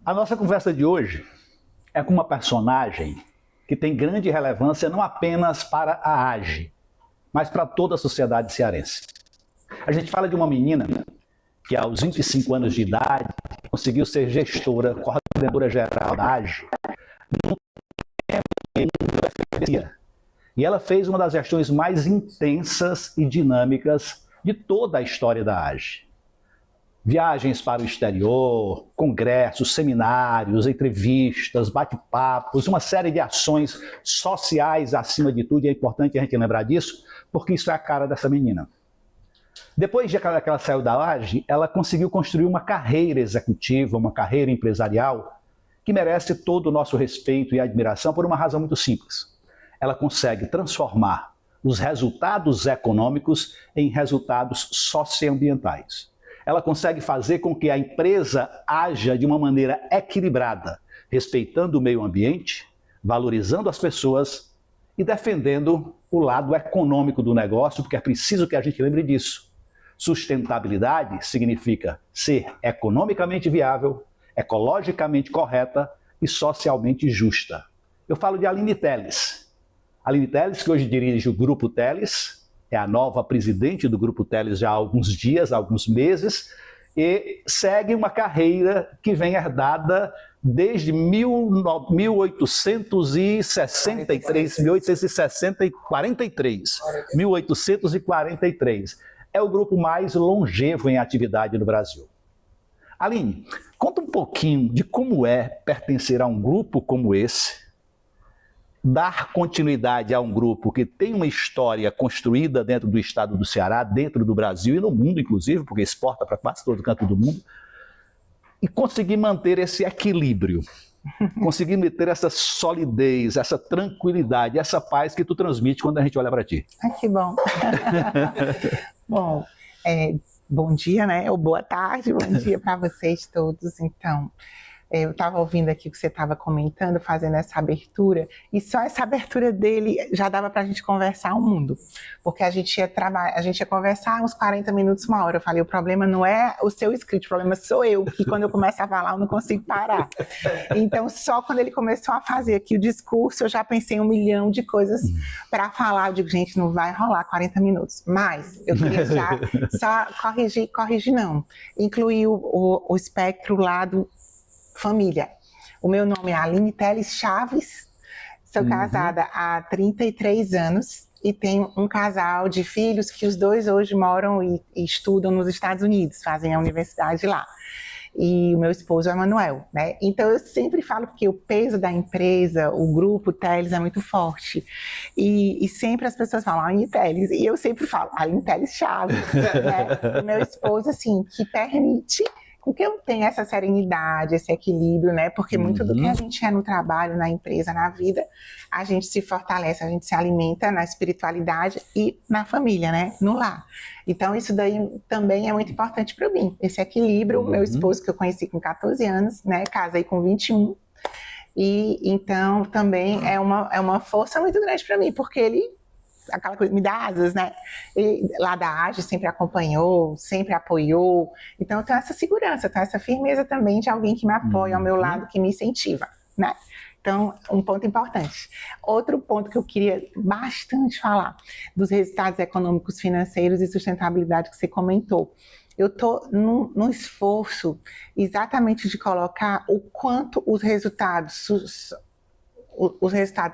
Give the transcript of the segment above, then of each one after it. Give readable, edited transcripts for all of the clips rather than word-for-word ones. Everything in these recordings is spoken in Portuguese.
A nossa conversa de hoje é com uma personagem que tem grande relevância não apenas para a AGE, mas para toda a sociedade cearense. A gente fala de uma menina que aos 25 anos de idade conseguiu ser gestora, coordenadora geral da AGE, num tempo que ainda e ela fez uma das gestões mais intensas e dinâmicas de toda a história da AGE. Viagens para o exterior, congressos, seminários, entrevistas, bate-papos, uma série de ações sociais acima de tudo, e é importante a gente lembrar disso, porque isso é a cara dessa menina. Depois de que ela saiu da AGE, ela conseguiu construir uma carreira executiva, uma carreira empresarial, que merece todo o nosso respeito e admiração por uma razão muito simples. Ela consegue transformar os resultados econômicos em resultados socioambientais. Ela consegue fazer com que a empresa haja de uma maneira equilibrada, respeitando o meio ambiente, valorizando as pessoas e defendendo o lado econômico do negócio, porque é preciso que a gente lembre disso. Sustentabilidade significa ser economicamente viável, ecologicamente correta e socialmente justa. Eu falo de Aline Telles. Aline Telles, que hoje dirige o Grupo Teles, é a nova presidente do Grupo Teles já há alguns dias, há alguns meses, e segue uma carreira que vem herdada desde 1843. É o grupo mais longevo em atividade no Brasil. Aline, conta um pouquinho de como é pertencer a um grupo como esse, dar continuidade a um grupo que tem uma história construída dentro do estado do Ceará, dentro do Brasil e no mundo, inclusive, porque exporta para quase todo canto do mundo, e conseguir manter esse equilíbrio, conseguir manter essa solidez, essa tranquilidade, essa paz que tu transmite quando a gente olha para ti. Ai, que bom. Bom, bom dia, né? Ou boa tarde, bom dia para vocês todos. Então, eu estava ouvindo aqui o que você estava comentando, fazendo essa abertura, e só essa abertura dele já dava para a gente conversar um mundo, porque a gente ia conversar uns 40 minutos, uma hora. Eu falei, o problema não é o seu script, o problema sou eu, que quando eu começo a falar eu não consigo parar. Então, só quando ele começou a fazer aqui o discurso, eu já pensei em 1 milhão de coisas para falar. Eu digo, gente, não vai rolar 40 minutos, mas eu queria já só corrigir não, incluir o espectro lá do família. O meu nome é Aline Telles Chaves, sou casada há 33 anos e tenho um casal de filhos que os dois hoje moram e estudam nos Estados Unidos, fazem a universidade lá. E o meu esposo é Manuel, né? Então eu sempre falo que o peso da empresa, o grupo Teles é muito forte. E sempre as pessoas falam Aline Telles, e eu sempre falo Aline Telles Chaves, né? O meu esposo, assim, que permite que eu tenho essa serenidade, esse equilíbrio, né? Porque muito do que a gente é no trabalho, na empresa, na vida, a gente se fortalece, a gente se alimenta na espiritualidade e na família, né? No lar. Então, isso daí também é muito importante para mim. Esse equilíbrio, meu esposo, que eu conheci com 14 anos, né? Casei com 21. E então também é uma força muito grande para mim, porque ele, aquela coisa, me dá asas, né? Ele, lá da AGE, sempre acompanhou, sempre apoiou. Então, eu tenho essa segurança, eu tenho essa firmeza também de alguém que me apoia ao meu lado, que me incentiva, né? Então, um ponto importante. Outro ponto que eu queria bastante falar, dos resultados econômicos, financeiros e sustentabilidade que você comentou. Eu estou num esforço exatamente de colocar o quanto os resultados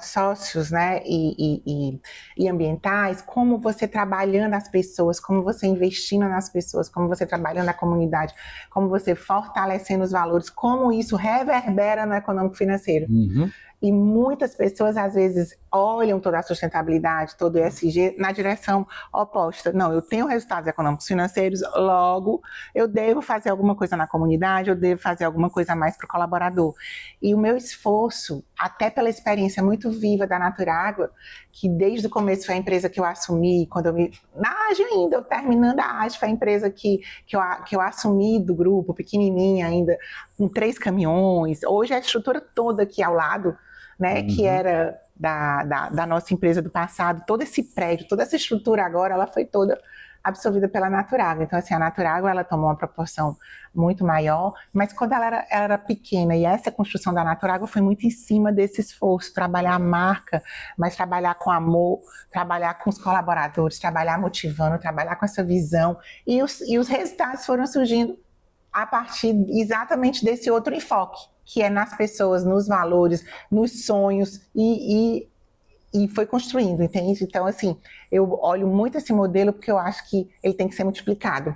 sócios, né, e ambientais, como você trabalhando as pessoas, como você investindo nas pessoas, como você trabalhando na comunidade, como você fortalecendo os valores, como isso reverbera no econômico financeiro. E muitas pessoas, às vezes, olham toda a sustentabilidade, todo o ESG, na direção oposta. Não, eu tenho resultados econômicos financeiros, logo eu devo fazer alguma coisa na comunidade, eu devo fazer alguma coisa a mais para o colaborador. E o meu esforço, até pela experiência muito viva da Naturágua, que desde o começo foi a empresa que eu assumi, na AGE ainda, eu terminando a AGE, foi a empresa que eu assumi do grupo, pequenininha ainda, com 3 caminhões. Hoje a estrutura toda aqui ao lado, né, que era da nossa empresa do passado, todo esse prédio, toda essa estrutura agora, ela foi toda absorvida pela Naturágua. Então, assim, a Naturágua, ela tomou uma proporção muito maior, mas quando ela era pequena, e essa construção da Naturágua foi muito em cima desse esforço, trabalhar a marca, mas trabalhar com amor, trabalhar com os colaboradores, trabalhar motivando, trabalhar com essa visão, e os resultados foram surgindo a partir exatamente desse outro enfoque, que é nas pessoas, nos valores, nos sonhos, e foi construindo, entende? Então, assim, eu olho muito esse modelo porque eu acho que ele tem que ser multiplicado.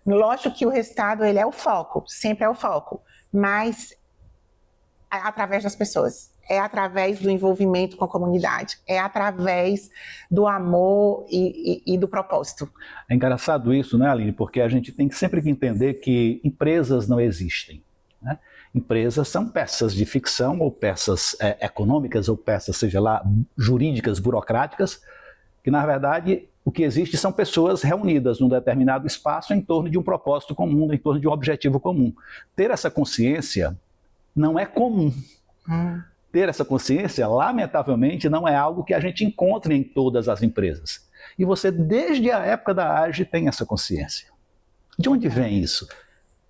Lógico que o resultado, ele é o foco, sempre é o foco, mas é através das pessoas, é através do envolvimento com a comunidade, é através do amor e do propósito. É engraçado isso, né, Aline? Porque a gente tem que sempre entender que empresas não existem, né? Empresas são peças de ficção, ou peças econômicas, ou peças, seja lá, jurídicas, burocráticas, que na verdade o que existe são pessoas reunidas num determinado espaço em torno de um propósito comum, em torno de um objetivo comum. Ter essa consciência não é comum. Ter essa consciência, lamentavelmente, não é algo que a gente encontre em todas as empresas. E você, desde a época da AGE, tem essa consciência. De onde vem isso?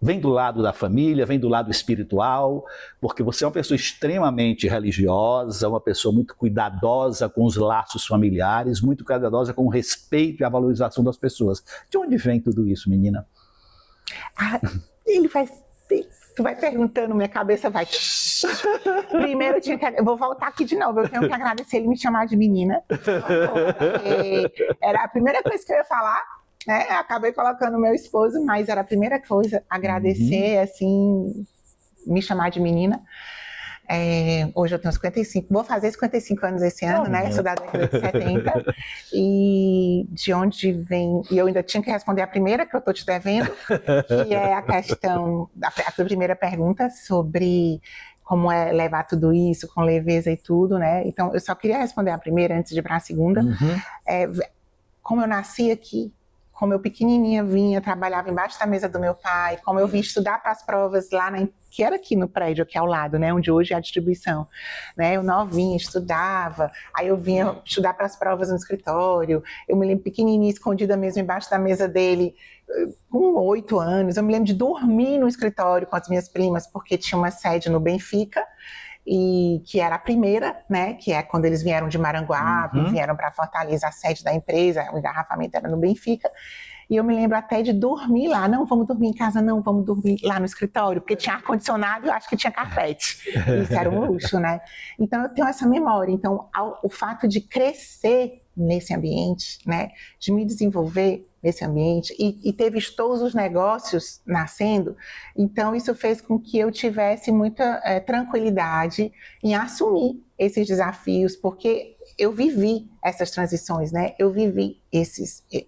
Vem do lado da família, vem do lado espiritual, porque você é uma pessoa extremamente religiosa, uma pessoa muito cuidadosa com os laços familiares, muito cuidadosa com o respeito e a valorização das pessoas. De onde vem tudo isso, menina? Tu vai perguntando, minha cabeça vai... Primeiro, eu vou voltar aqui de novo, eu tenho que agradecer ele me chamar de menina, porque era a primeira coisa que eu ia falar, né? Acabei colocando meu esposo, mas era a primeira coisa, agradecer, assim, me chamar de menina. Hoje eu tenho 55, vou fazer 55 anos esse ano, né? Sou da década de 70. E de onde vem... E eu ainda tinha que responder a primeira que eu estou te devendo, que é a questão da primeira pergunta sobre como é levar tudo isso com leveza e tudo, né? Então, eu só queria responder a primeira antes de ir para a segunda. Como eu nasci aqui, como eu pequenininha vinha, trabalhava embaixo da mesa do meu pai, como eu vim estudar para as provas lá, que era aqui no prédio, aqui ao lado, né, onde hoje é a distribuição, né, eu novinha, estudava, aí eu vinha estudar para as provas no escritório, eu me lembro pequenininha, escondida mesmo embaixo da mesa dele, com 8 anos, eu me lembro de dormir no escritório com as minhas primas, porque tinha uma sede no Benfica, e que era a primeira, né, que é quando eles vieram de Maranguape, vieram para Fortaleza, a sede da empresa, o engarrafamento era no Benfica, e eu me lembro até de dormir lá, não vamos dormir em casa não, vamos dormir lá no escritório, porque tinha ar-condicionado e eu acho que tinha carpete, isso era um luxo, né, então eu tenho essa memória, então o fato de crescer nesse ambiente, né, de me desenvolver nesse ambiente e ter visto todos os negócios nascendo, então isso fez com que eu tivesse muita tranquilidade em assumir esses desafios, porque eu vivi essas transições, né? Eu vivi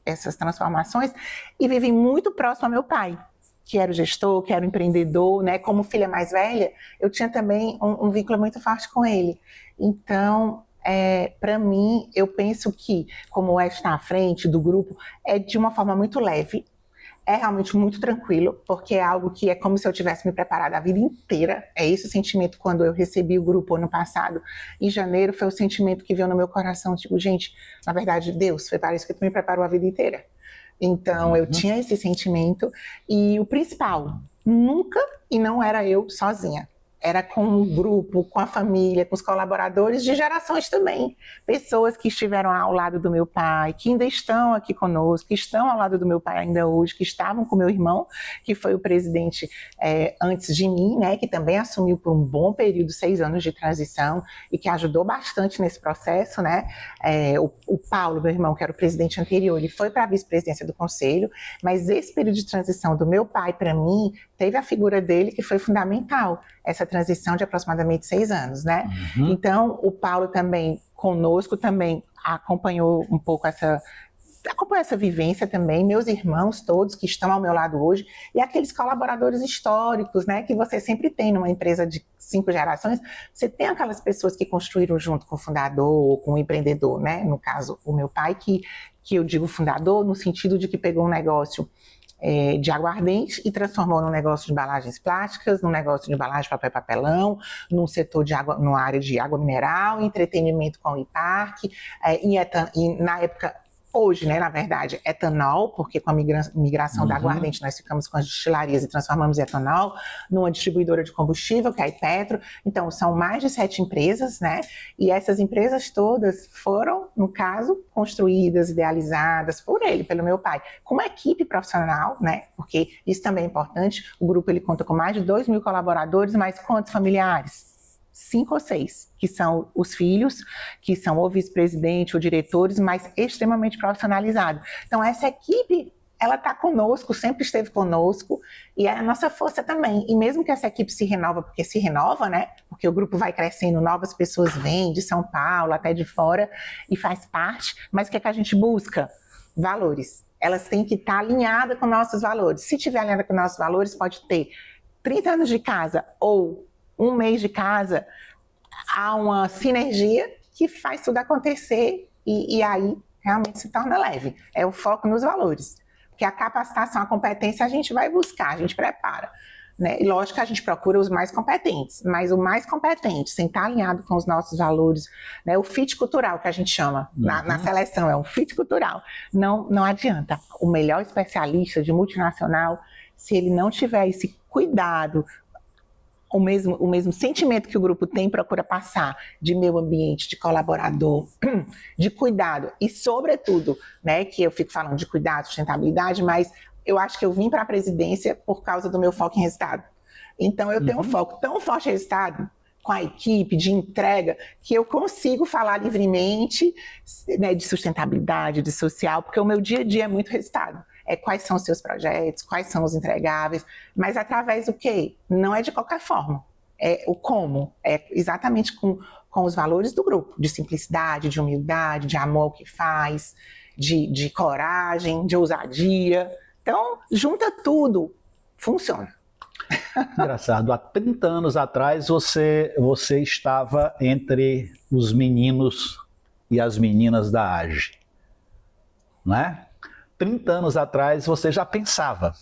essas transformações e vivi muito próximo ao meu pai, que era o gestor, que era o empreendedor, né? Como filha mais velha, eu tinha também um vínculo muito forte com ele. Então, para mim, eu penso que, como estar à frente do grupo, é de uma forma muito leve, é realmente muito tranquilo, porque é algo que é como se eu tivesse me preparado a vida inteira. É esse o sentimento quando eu recebi o grupo ano passado, em janeiro, foi o sentimento que veio no meu coração, tipo, gente, na verdade, Deus, foi para isso que tu me preparou a vida inteira. Então, eu tinha esse sentimento, e o principal, nunca, e não era eu sozinha. Era com o grupo, com a família, com os colaboradores de gerações também. Pessoas que estiveram ao lado do meu pai, que ainda estão aqui conosco, que estão ao lado do meu pai ainda hoje, que estavam com meu irmão, que foi o presidente antes de mim, né, que também assumiu por um bom período, 6 anos de transição, e que ajudou bastante nesse processo, né? O Paulo, meu irmão, que era o presidente anterior, ele foi para a vice-presidência do conselho, mas esse período de transição do meu pai para mim, teve a figura dele que foi fundamental, essa transição de aproximadamente 6 anos, né? Então, o Paulo também, conosco, também acompanhou um pouco acompanhou essa vivência também, meus irmãos todos que estão ao meu lado hoje, e aqueles colaboradores históricos, né, que você sempre tem numa empresa de 5 gerações, você tem aquelas pessoas que construíram junto com o fundador, com o empreendedor, né? No caso, o meu pai, que eu digo fundador, no sentido de que pegou um negócio de aguardente e transformou num negócio de embalagens plásticas, num negócio de embalagem de papel e papelão, num setor de água, numa área de água mineral, entretenimento com o IPARC, e na época hoje, né, na verdade, etanol, porque com a migração da aguardente nós ficamos com as destilarias e transformamos em etanol, numa distribuidora de combustível, que é a Ipetro. Então, são mais de 7 empresas, né, e essas empresas todas foram, no caso, construídas, idealizadas por ele, pelo meu pai, com uma equipe profissional, né, porque isso também é importante. O grupo ele conta com mais de 2.000 colaboradores, mas quantos familiares? 5 ou 6, que são os filhos, que são ou vice-presidente ou diretores, mas extremamente profissionalizados. Então, essa equipe, ela está conosco, sempre esteve conosco, e é a nossa força também. E mesmo que essa equipe se renova, porque se renova, né? Porque o grupo vai crescendo, novas pessoas vêm de São Paulo, até de fora, e faz parte, mas o que é que a gente busca? Valores. Elas têm que estar alinhadas com nossos valores. Se estiver alinhada com nossos valores, pode ter 30 anos de casa ou 1 mês de casa, há uma sinergia que faz tudo acontecer e aí realmente se torna leve. É o foco nos valores. Porque a capacitação, a competência a gente vai buscar, a gente prepara. Né? E lógico que a gente procura os mais competentes, mas o mais competente, sem estar alinhado com os nossos valores, né? O fit cultural que a gente chama na seleção, é um fit cultural. Não adianta. O melhor especialista de multinacional, se ele não tiver esse cuidado, o mesmo sentimento que o grupo tem, procura passar de meio ambiente, de colaborador, de cuidado e, sobretudo, né, que eu fico falando de cuidado, sustentabilidade, mas eu acho que eu vim para a presidência por causa do meu foco em resultado. Então, eu tenho um foco tão forte em resultado, com a equipe, de entrega, que eu consigo falar livremente, né, de sustentabilidade, de social, porque o meu dia a dia é muito resultado. Quais são os seus projetos, quais são os entregáveis, mas através do quê? Não é de qualquer forma, é o como, é exatamente com os valores do grupo, de simplicidade, de humildade, de amor ao que faz, de coragem, de ousadia. Então, junta tudo, funciona. Engraçado, há 30 anos atrás você estava entre os meninos e as meninas da AGE, não é? 30 anos atrás você já pensava,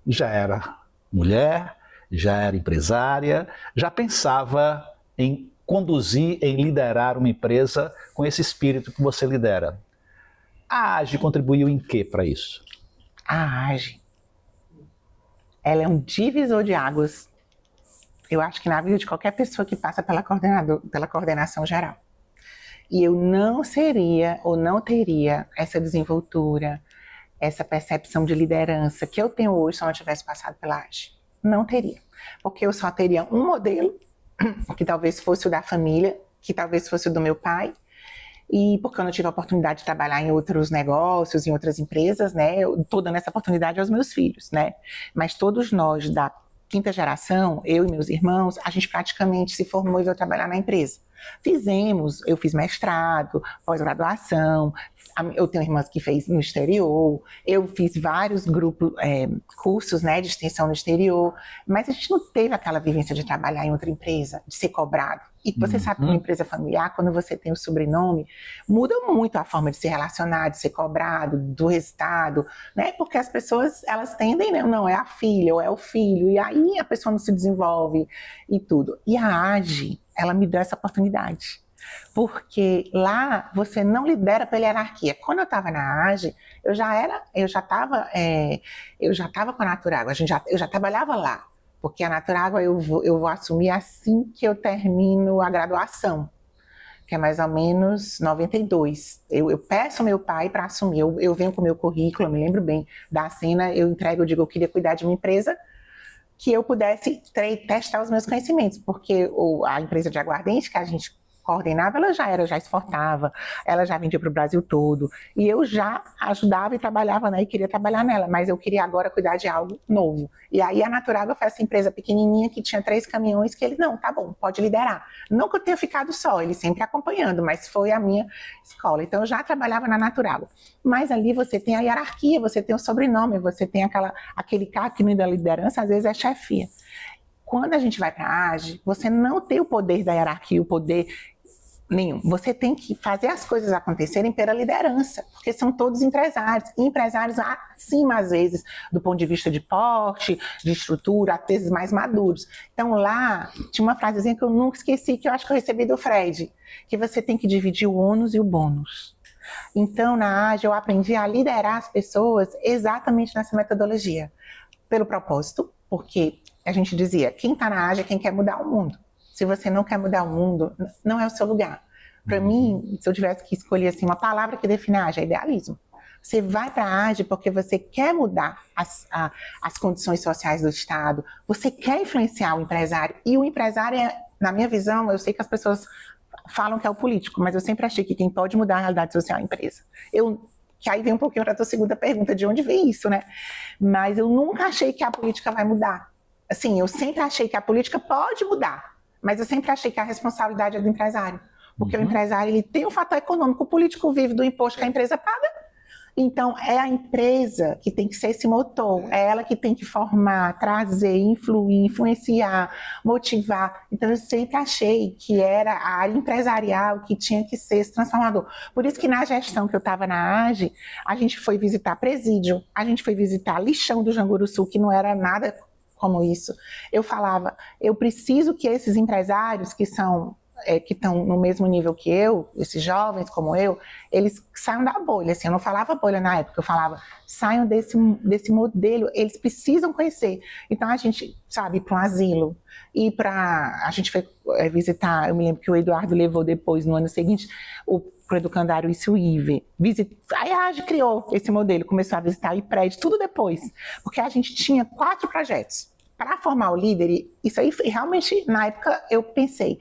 já era mulher, já era empresária, já pensava em conduzir, em liderar uma empresa com esse espírito que você lidera. A AGE contribuiu em quê para isso? A AGE, ela é um divisor de águas, eu acho que na vida de qualquer pessoa que passa pela coordenação geral. E eu não seria ou não teria essa desenvoltura, essa percepção de liderança que eu tenho hoje se eu não tivesse passado pela AGE. Não teria. Porque eu só teria um modelo, que talvez fosse o da família, que talvez fosse o do meu pai, e porque eu não tive a oportunidade de trabalhar em outros negócios, em outras empresas, né? Eu estou dando essa oportunidade aos meus filhos, né? Mas todos nós da 5ª geração, eu e meus irmãos, a gente praticamente se formou e veio trabalhar na empresa. Eu fiz mestrado, pós-graduação, eu tenho irmãs que fez no exterior, eu fiz vários cursos, né, de extensão no exterior, mas a gente não teve aquela vivência de trabalhar em outra empresa, de ser cobrado. E você sabe que uma empresa familiar, quando você tem o sobrenome, muda muito a forma de se relacionar, de ser cobrado, do resultado, né? Porque as pessoas, elas tendem, né? Não, é a filha ou é o filho, e aí a pessoa não se desenvolve e tudo. E a AGE, ela me deu essa oportunidade. Porque lá você não lidera pela hierarquia. Quando eu estava na AGE, eu já estava com a Naturágua, eu já trabalhava lá. Porque a Naturágua eu vou assumir assim que eu termino a graduação, que é mais ou menos 92. Eu peço ao meu pai para assumir, eu venho com o meu currículo, eu me lembro bem da cena, eu entrego, eu digo, eu queria cuidar de uma empresa que eu pudesse testar os meus conhecimentos, porque a empresa de aguardente que a gente coordenava, ela já exportava, ela já vendia para o Brasil todo, e eu já ajudava e trabalhava, né, e queria trabalhar nela, mas eu queria agora cuidar de algo novo. E aí a Naturágua foi essa empresa pequenininha que tinha 3 caminhões que ele, não, tá bom, pode liderar. Não que eu tenha ficado só, ele sempre acompanhando, mas foi a minha escola. Então eu já trabalhava na Naturágua. Mas ali você tem a hierarquia, você tem o sobrenome, você tem aquele cara que me dá liderança, às vezes é chefia. Quando a gente vai para a AGE, você não tem o poder da hierarquia, o poder nenhum. Você tem que fazer as coisas acontecerem pela liderança, porque são todos empresários, e empresários acima, às vezes, do ponto de vista de porte, de estrutura, às vezes mais maduros. Então lá, tinha uma frasezinha que eu nunca esqueci, que eu acho que eu recebi do Fred, que você tem que dividir o ônus e o bônus. Então, na AGE, eu aprendi a liderar as pessoas exatamente nessa metodologia. Pelo propósito, porque a gente dizia, quem está na AGE é quem quer mudar o mundo. Se você não quer mudar o mundo, não é o seu lugar. Para mim, se eu tivesse que escolher assim, uma palavra que define a AGE, é idealismo. Você vai para a AGE porque você quer mudar as condições sociais do Estado, você quer influenciar o empresário. E o empresário, na minha visão, eu sei que as pessoas falam que é o político, mas eu sempre achei que quem pode mudar a realidade social é a empresa. Que aí vem um pouquinho para a tua segunda pergunta, de onde vem isso, né? Mas eu nunca achei que a política vai mudar. Assim, eu sempre achei que a política pode mudar, mas eu sempre achei que a responsabilidade é do empresário. Porque o empresário, ele tem um fator econômico, o político vive do imposto que a empresa paga. Então, é a empresa que tem que ser esse motor, é ela que tem que formar, trazer, influir, influenciar, motivar. Então, eu sempre achei que era a área empresarial que tinha que ser esse transformador. Por isso que na gestão que eu estava na AGE, a gente foi visitar presídio, a gente foi visitar lixão do Janguruçu, que não era nada como isso. Eu falava, eu preciso que esses empresários que estão no mesmo nível que eu, esses jovens como eu, eles saiam da bolha, assim, eu não falava bolha na época, eu falava, saiam desse modelo, eles precisam conhecer. Então a gente, sabe, ir para um asilo, a gente foi visitar, eu me lembro que o Eduardo levou depois, no ano seguinte, pro Educandário Isuíve, aí a AGE criou esse modelo, começou a visitar o prédio, tudo depois, porque a gente tinha 4 projetos. Para formar o líder, e isso aí realmente, na época, eu pensei,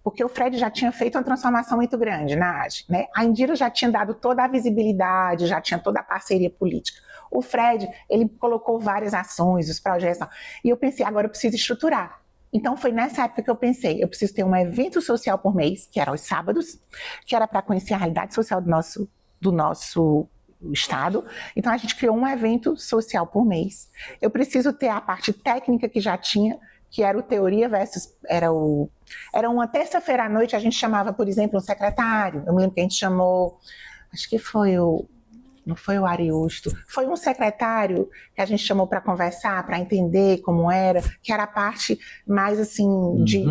porque o Fred já tinha feito uma transformação muito grande na AGE, né? A Indira já tinha dado toda a visibilidade, já tinha toda a parceria política. O Fred, ele colocou várias ações, os projetos, e eu pensei, agora eu preciso estruturar. Então foi nessa época que eu pensei, eu preciso ter um evento social por mês, que era aos sábados, que era para conhecer a realidade social do nosso Estado. Então a gente criou um evento social por mês. Eu preciso ter a parte técnica que já tinha, que era o Teoria versus... Era uma terça-feira à noite, a gente chamava, por exemplo, um secretário. Eu me lembro que a gente chamou... Acho que não foi o Ariusto. Foi um secretário que a gente chamou para conversar, para entender como era, que era a parte mais, assim, de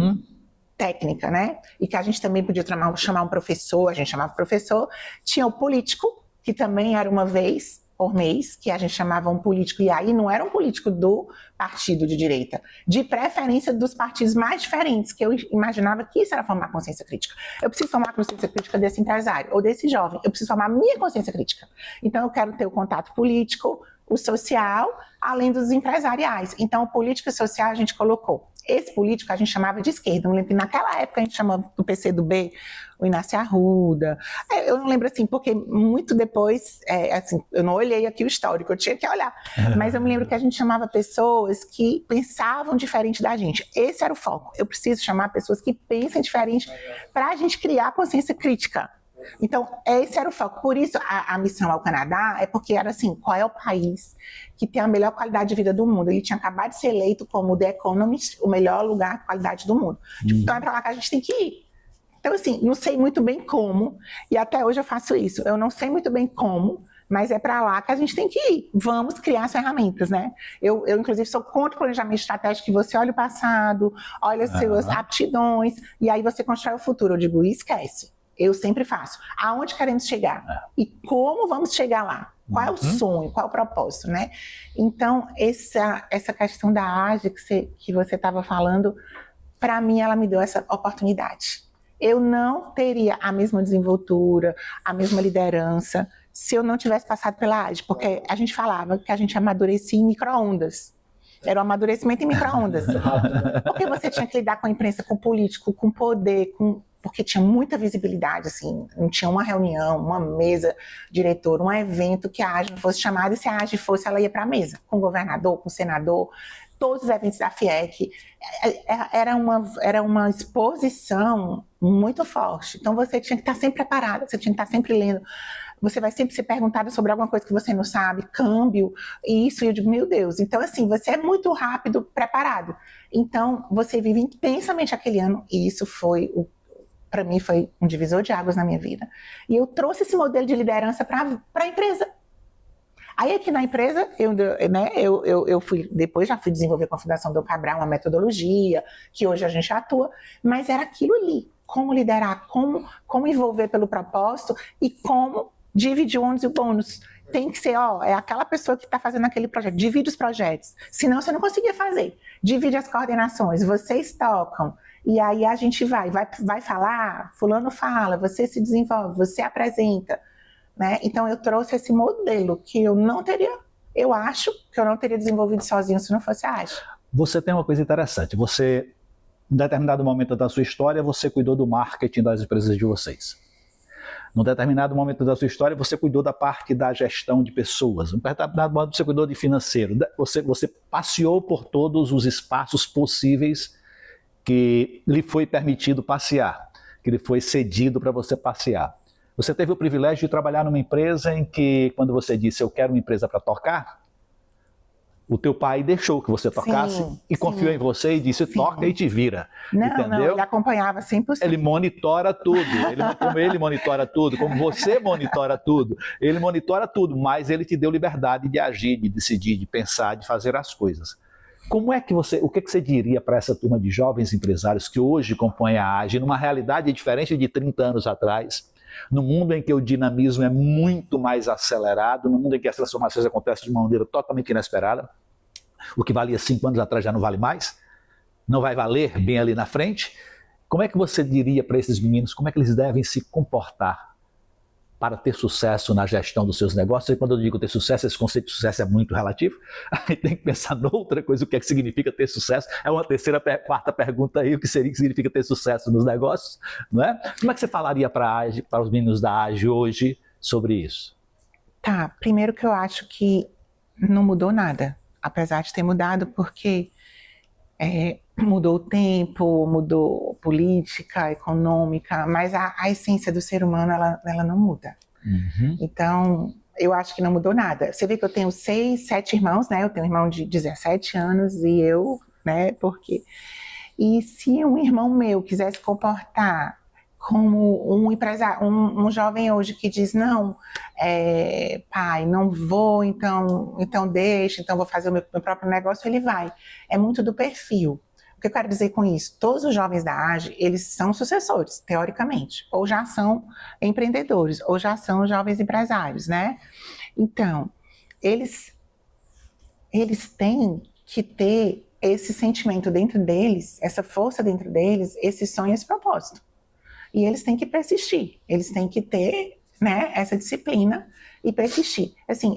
técnica, né? E que a gente também podia chamar um professor, a gente chamava professor. Tinha o político, que também era uma vez por mês, que a gente chamava um político, e aí não era um político do partido de direita, de preferência dos partidos mais diferentes, que eu imaginava que isso era formar consciência crítica. Eu preciso formar a consciência crítica desse empresário, ou desse jovem, eu preciso formar a minha consciência crítica. Então eu quero ter o contato político, o social, além dos empresariais. Então, política e social a gente colocou. Esse político a gente chamava de esquerda. Eu lembro que naquela época a gente chamava do PCdoB o Inácio Arruda. Eu não lembro assim, porque muito depois, assim, eu não olhei aqui o histórico, eu tinha que olhar. Mas eu me lembro que a gente chamava pessoas que pensavam diferente da gente. Esse era o foco. Eu preciso chamar pessoas que pensem diferente para a gente criar consciência crítica. Então, esse era o foco. Por isso, a missão ao Canadá é porque era assim, qual é o país que tem a melhor qualidade de vida do mundo? Ele tinha acabado de ser eleito como The Economist, o melhor lugar de qualidade do mundo. Então, é para lá que a gente tem que ir. Então, assim, não sei muito bem como, e até hoje eu faço isso. Eu não sei muito bem como, mas é para lá que a gente tem que ir. Vamos criar as ferramentas, né? Eu inclusive, sou contra o planejamento estratégico, que você olha o passado, olha as suas aptidões, e aí você constrói o futuro. Eu digo, esquece. Eu sempre faço. Aonde queremos chegar? E como vamos chegar lá? Qual é o sonho? Qual é o propósito, né? Então, essa questão da AGE que você estava falando, para mim, ela me deu essa oportunidade. Eu não teria a mesma desenvoltura, a mesma liderança, se eu não tivesse passado pela AGE, porque a gente falava que a gente amadurecia em micro-ondas. Era um amadurecimento em micro-ondas. Porque você tinha que lidar com a imprensa, com o político, com o poder, porque tinha muita visibilidade, assim, não tinha uma reunião, uma mesa diretora, um evento que a AGE fosse chamada, e se a AGE fosse, ela ia para a mesa, com o governador, com o senador, todos os eventos da FIEC. Era uma exposição muito forte. Então você tinha que estar sempre preparada, você tinha que estar sempre lendo. Você vai sempre ser perguntada sobre alguma coisa que você não sabe, câmbio, e isso, e eu digo, meu Deus. Então, assim, você é muito rápido, preparado. Então, você vive intensamente aquele ano, e isso para mim, foi um divisor de águas na minha vida. E eu trouxe esse modelo de liderança para a empresa. Aí aqui na empresa, eu depois já fui desenvolver com a Fundação Dom Cabral uma metodologia, que hoje a gente atua, mas era aquilo ali. como liderar, como envolver pelo propósito e como dividir o ônus e o bônus. Tem que ser, é aquela pessoa que está fazendo aquele projeto, divide os projetos, senão você não conseguia fazer. Divide as coordenações, vocês tocam, e aí a gente vai falar, fulano fala, você se desenvolve, você apresenta, né? Então eu trouxe esse modelo que eu acho que eu não teria desenvolvido sozinho se não fosse a AGE. Você tem uma coisa interessante, você, em determinado momento da sua história, você cuidou do marketing das empresas de vocês. Num determinado momento da sua história, você cuidou da parte da gestão de pessoas. Num determinado momento, você cuidou de financeiro. Você passeou por todos os espaços possíveis que lhe foi permitido passear, que lhe foi cedido para você passear. Você teve o privilégio de trabalhar numa empresa em que, quando você disse, eu quero uma empresa para tocar, o teu pai deixou que você tocasse e confiou em você e disse, toca e te vira. Não, ele acompanhava 100%. Ele monitora tudo, como ele monitora tudo, como você monitora tudo, ele monitora tudo, mas ele te deu liberdade de agir, de decidir, de pensar, de fazer as coisas. O que você diria para essa turma de jovens empresários que hoje compõem a AGE, numa realidade diferente de 30 anos atrás, no mundo em que o dinamismo é muito mais acelerado, no mundo em que as transformações acontecem de uma maneira totalmente inesperada, o que valia 5 anos atrás já não vale mais, não vai valer bem ali na frente. Como é que você diria para esses meninos, como é que eles devem se comportar para ter sucesso na gestão dos seus negócios? E quando eu digo ter sucesso, esse conceito de sucesso é muito relativo, aí tem que pensar noutra coisa, o que é que significa ter sucesso. É uma terceira, quarta pergunta aí, o que significa ter sucesso nos negócios, não é? Como é que você falaria para os meninos da AGE hoje sobre isso? Tá, primeiro que eu acho que não mudou nada, apesar de ter mudado, porque mudou o tempo, mudou política, econômica, mas a essência do ser humano, ela não muda. Uhum. Então, eu acho que não mudou nada. Você vê que eu tenho 6, 7 irmãos, né? Eu tenho um irmão de 17 anos e eu, né? Porque... E se um irmão meu quiser se comportar como um empresário, um jovem hoje que diz, não, pai, não vou, então deixa, então vou fazer o meu próprio negócio, ele vai. É muito do perfil. O que eu quero dizer com isso? Todos os jovens da AGE, eles são sucessores, teoricamente, ou já são empreendedores, ou já são jovens empresários, né? Então, eles têm que ter esse sentimento dentro deles, essa força dentro deles, esse sonho, esse propósito. E eles têm que persistir, eles têm que ter, né, essa disciplina e persistir. Assim,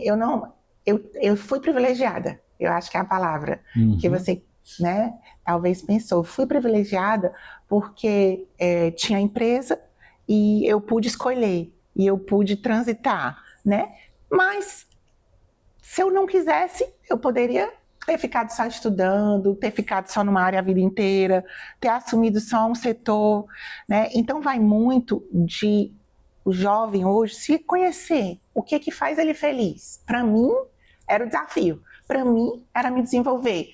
eu fui privilegiada, eu acho que é a palavra que você, né, talvez pensou. Fui privilegiada porque tinha empresa e eu pude escolher, e eu pude transitar, né? Mas se eu não quisesse, eu poderia ter ficado só estudando, ter ficado só numa área a vida inteira, ter assumido só um setor, né? Então vai muito de o jovem hoje se conhecer, o que faz ele feliz. Para mim, era o desafio. Para mim, era me desenvolver.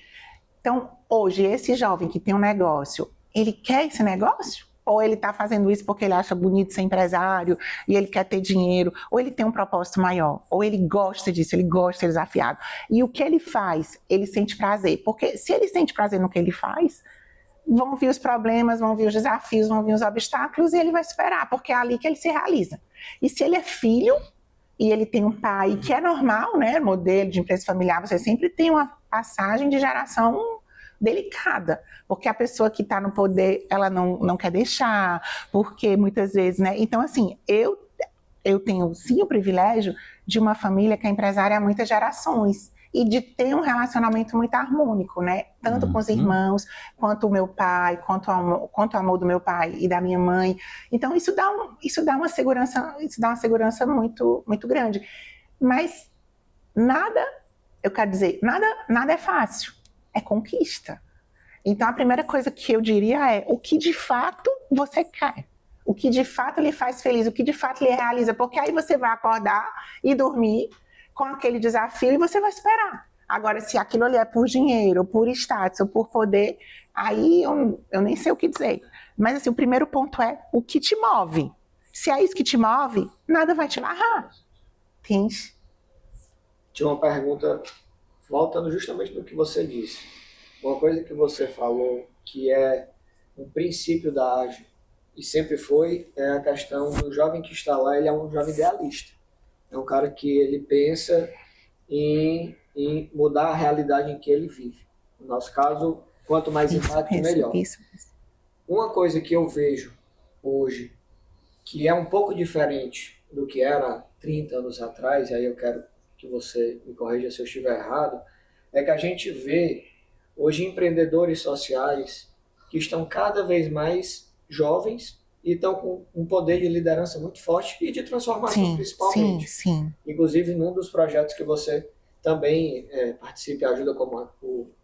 Então, hoje, esse jovem que tem um negócio, ele quer esse negócio? Ou ele está fazendo isso porque ele acha bonito ser empresário e ele quer ter dinheiro, ou ele tem um propósito maior, ou ele gosta disso, ele gosta de ser desafiado. E o que ele faz, ele sente prazer. Porque se ele sente prazer no que ele faz, vão vir os problemas, vão vir os desafios, vão vir os obstáculos e ele vai superar, porque é ali que ele se realiza. E se ele é filho e ele tem um pai, que é normal, né, modelo de empresa familiar, você sempre tem uma passagem de geração delicada, porque a pessoa que está no poder, ela não quer deixar, porque muitas vezes, né? Então, assim, eu tenho, sim, o privilégio de uma família que é empresária há muitas gerações e de ter um relacionamento muito harmônico, né? Tanto com os irmãos, quanto o meu pai, quanto o amor do meu pai e da minha mãe. Então, isso dá uma segurança muito, muito grande. Mas nada, eu quero dizer, nada é fácil. É conquista. Então, a primeira coisa que eu diria é o que de fato você quer. O que de fato lhe faz feliz, o que de fato lhe realiza. Porque aí você vai acordar e dormir com aquele desafio e você vai esperar. Agora, se aquilo ali é por dinheiro, ou por status, ou por poder, aí eu nem sei o que dizer. Mas, assim, o primeiro ponto é o que te move. Se é isso que te move, nada vai te barrar. Tens? Tinha uma pergunta... Voltando justamente no que você disse, uma coisa que você falou que é um princípio da AGE e sempre foi, é a questão do jovem que está lá, ele é um jovem idealista. É um cara que ele pensa em mudar a realidade em que ele vive. No nosso caso, quanto mais impacto, melhor. Isso. Uma coisa que eu vejo hoje, que é um pouco diferente do que era 30 anos atrás, e aí eu quero que você me corrija se eu estiver errado, é que a gente vê hoje empreendedores sociais que estão cada vez mais jovens e estão com um poder de liderança muito forte e de transformação, principalmente. Sim. Inclusive, num dos projetos que você também participa e ajuda, como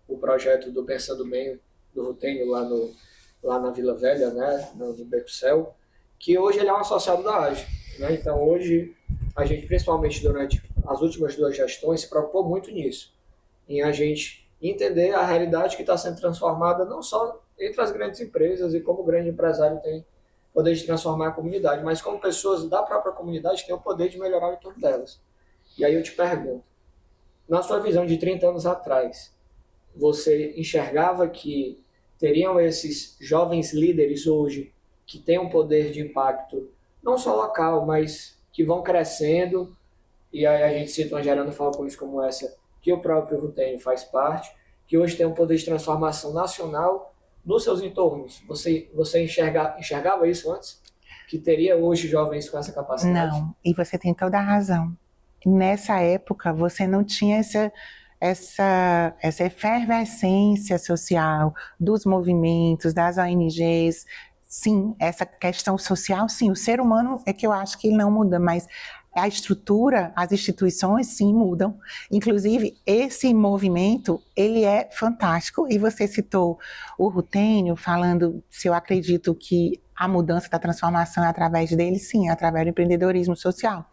o projeto do Pensando Bem, do Rutênio, lá na Vila Velha, né, no Beco Céu, que hoje ele é um associado da AGE. Né? Então, hoje, a gente, principalmente durante as últimas 2 gestões, se preocupou muito nisso, em a gente entender a realidade que está sendo transformada não só entre as grandes empresas e como o grande empresário tem poder de transformar a comunidade, mas como pessoas da própria comunidade têm o poder de melhorar o entorno delas. E aí eu te pergunto, na sua visão de 30 anos atrás, você enxergava que teriam esses jovens líderes hoje que têm um poder de impacto não só local, mas que vão crescendo, e aí a gente cita uma Gerando Falcões como essa, que o próprio Rutênio faz parte, que hoje tem um poder de transformação nacional nos seus entornos. Você enxergava isso antes? Que teria hoje jovens com essa capacidade? Não, e você tem toda a razão. Nessa época, você não tinha essa efervescência social dos movimentos, das ONGs. Sim, essa questão social, sim, o ser humano é que eu acho que ele não muda, mas a estrutura, as instituições, sim, mudam. Inclusive, esse movimento, ele é fantástico, e você citou o Rutênio, falando se eu acredito que a mudança da transformação é através dele, sim, é através do empreendedorismo social.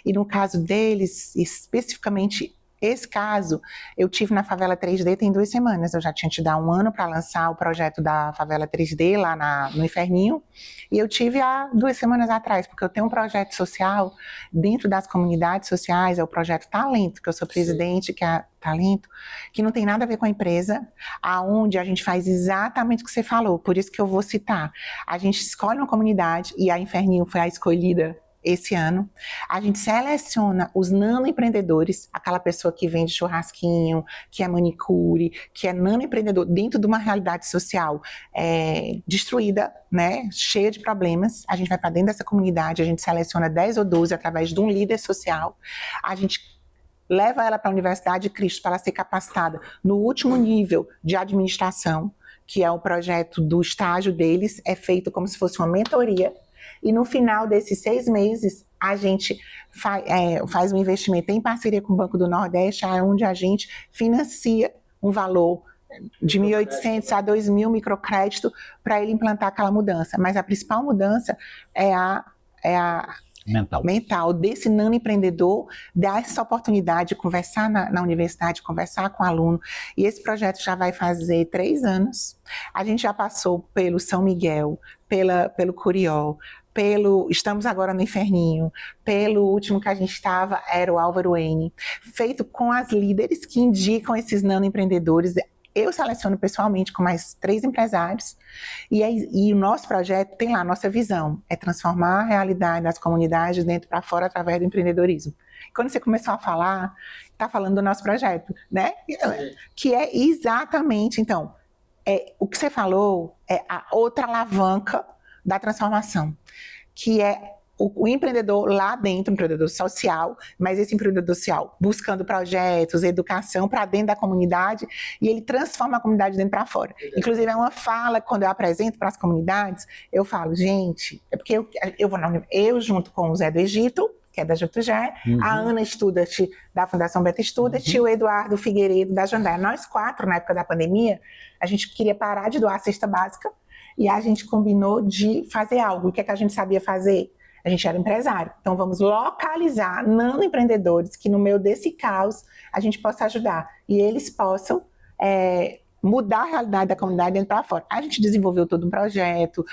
E no caso deles, especificamente, esse caso, eu tive na Favela 3D tem 2 semanas, eu já tinha te dado 1 ano para lançar o projeto da Favela 3D lá no Inferninho, e eu tive há 2 semanas atrás, porque eu tenho um projeto social dentro das comunidades sociais, é o projeto Talento, que eu sou presidente, que é Talento, que não tem nada a ver com a empresa, aonde a gente faz exatamente o que você falou, por isso que eu vou citar. A gente escolhe uma comunidade, e a Inferninho foi a escolhida esse ano, a gente seleciona os nanoempreendedores, aquela pessoa que vende churrasquinho, que é manicure, que é nanoempreendedor dentro de uma realidade social destruída, né, cheia de problemas. A gente vai para dentro dessa comunidade, a gente seleciona 10 ou 12 através de um líder social, a gente leva ela para a Universidade de Cristo para ela ser capacitada no último nível de administração, que é o projeto do estágio deles, é feito como se fosse uma mentoria. E no final desses 6 meses, a gente faz um investimento em parceria com o Banco do Nordeste, onde a gente financia um valor de 1.800 a 2.000 microcrédito para ele implantar aquela mudança. Mas a principal mudança é a mental desse nanoempreendedor, dar essa oportunidade de conversar na universidade, conversar com o aluno. E esse projeto já vai fazer 3 anos. A gente já passou pelo São Miguel, pelo Curió, estamos agora no Inferninho, pelo último que a gente estava era o Álvaro N, feito com as líderes que indicam esses nanoempreendedores. Eu seleciono pessoalmente com mais 3 empresários, e o nosso projeto tem lá a nossa visão, é transformar a realidade das comunidades dentro para fora através do empreendedorismo. Quando você começou a falar, está falando do nosso projeto, né? Que é exatamente, então, o que você falou é a outra alavanca da transformação, que é o empreendedor lá dentro, o empreendedor social, mas esse empreendedor social buscando projetos, educação para dentro da comunidade, e ele transforma a comunidade dentro para fora. Inclusive, é uma fala, quando eu apresento para as comunidades, eu falo, gente, é porque eu junto com o Zé do Egito, que é da Jutujé, a Ana Studart, da Fundação Beta Studart, e o Eduardo Figueiredo, da Jandaia. Nós 4, na época da pandemia, a gente queria parar de doar a cesta básica, e a gente combinou de fazer algo. O que é que a gente sabia fazer? A gente era empresário. Então, vamos localizar nanoempreendedores que, no meio desse caos, a gente possa ajudar. E eles possam mudar a realidade da comunidade dentro para fora. A gente desenvolveu todo um projeto,